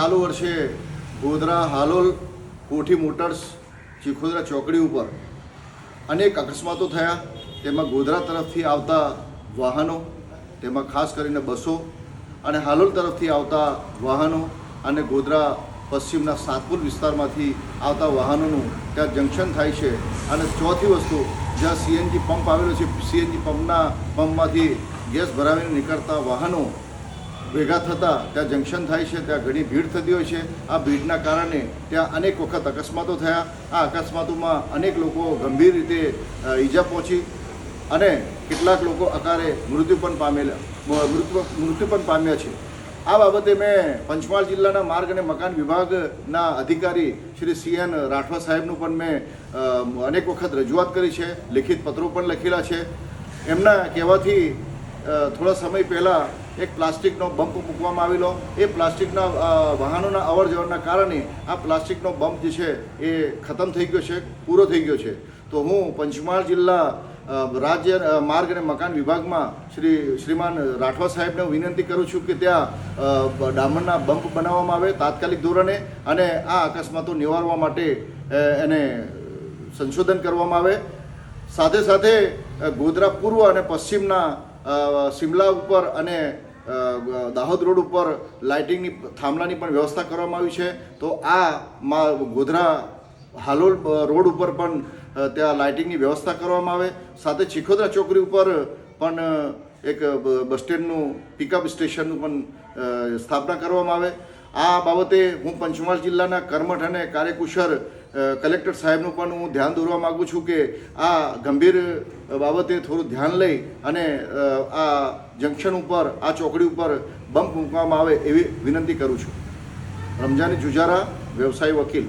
ચાલુ વર્ષે ગોધરા હાલોલ કોઠી મોટર્સ ચીખોદરા ચોકડી ઉપર અનેક અકસ્માતો થયા। તેમાં ગોધરા તરફથી આવતા વાહનો, તેમાં ખાસ કરીને બસો, અને હાલોલ તરફથી આવતા વાહનો અને ગોધરા પશ્ચિમના સાતપુર વિસ્તારમાંથી આવતા વાહનોનું ત્યાં જંકશન થાય છે। અને ચોથી વસ્તુ, જ્યાં સીએનજી પંપ આવેલો છે, સીએનજી પંપમાંથી ગેસ ભરાવીને નીકળતા વાહનો ભેગા થતાં ત્યાં જંકશન થાય છે, ત્યાં ઘણી ભીડ થતી હોય છે। આ ભીડના કારણે ત્યાં અનેક વખત અકસ્માતો થયા। આ અકસ્માતોમાં અનેક લોકો ગંભીર રીતે ઈજા પહોંચી અને કેટલાક લોકો અકારે મૃત્યુ પણ પામ્યા છે। આ બાબતે મેં પંચમહાલ જિલ્લાના માર્ગ અને મકાન વિભાગના અધિકારી શ્રી CN રાઠવા સાહેબનું પણ મેં અનેક વખત રજૂઆત કરી છે, લિખિત પત્રો પણ લખેલા છે। એમના કહેવાથી થોડા સમય પહેલાં એક પ્લાસ્ટિકનો બમ્પ મૂકવામાં આવેલો। એ પ્લાસ્ટિકના વાહનોના અવર જવરના કારણે આ પ્લાસ્ટિકનો બમ્પ જે છે એ ખતમ થઈ ગયો છે, પૂરો થઈ ગયો છે। તો હું પંચમહાલ જિલ્લા રાજ્ય માર્ગ અને મકાન વિભાગમાં શ્રીમાન રાઠવા સાહેબને વિનંતી કરું છું કે ત્યાં ડામરના બમ્પ બનાવવામાં આવે તાત્કાલિક ધોરણે, અને આ અકસ્માતો નિવારવા માટે એને સંશોધન કરવામાં આવે। સાથે સાથે ગોધરા પૂર્વ અને પશ્ચિમના શિમલા ઉપર અને દાહોદ રોડ ઉપર લાઇટિંગની થાંભલાની પણ વ્યવસ્થા કરવામાં આવી છે। તો આ ગોધરા હાલોલ રોડ ઉપર પણ ત્યાં લાઇટિંગની વ્યવસ્થા કરવામાં આવે। સાથે ચીખોદરા ચોકડી ઉપર પણ એક બસ સ્ટેન્ડનું પિકઅપ સ્ટેશનનું પણ સ્થાપના કરવામાં આવે। આ બાબતે હું પંચમહાલ જિલ્લાના કર્મઠ અને કાર્યકુશળ કલેક્ટર સાહેબનું પણ હું ધ્યાન દોરવા માગું છું કે આ ગંભીર બાબતે થોડું ધ્યાન લઈ અને આ જંકશન ઉપર, આ ચોકડી ઉપર બમ્પ મૂકવામાં આવે એવી વિનંતી કરું છું। રમજાની જુજારા, વ્યવસાયી વકીલ।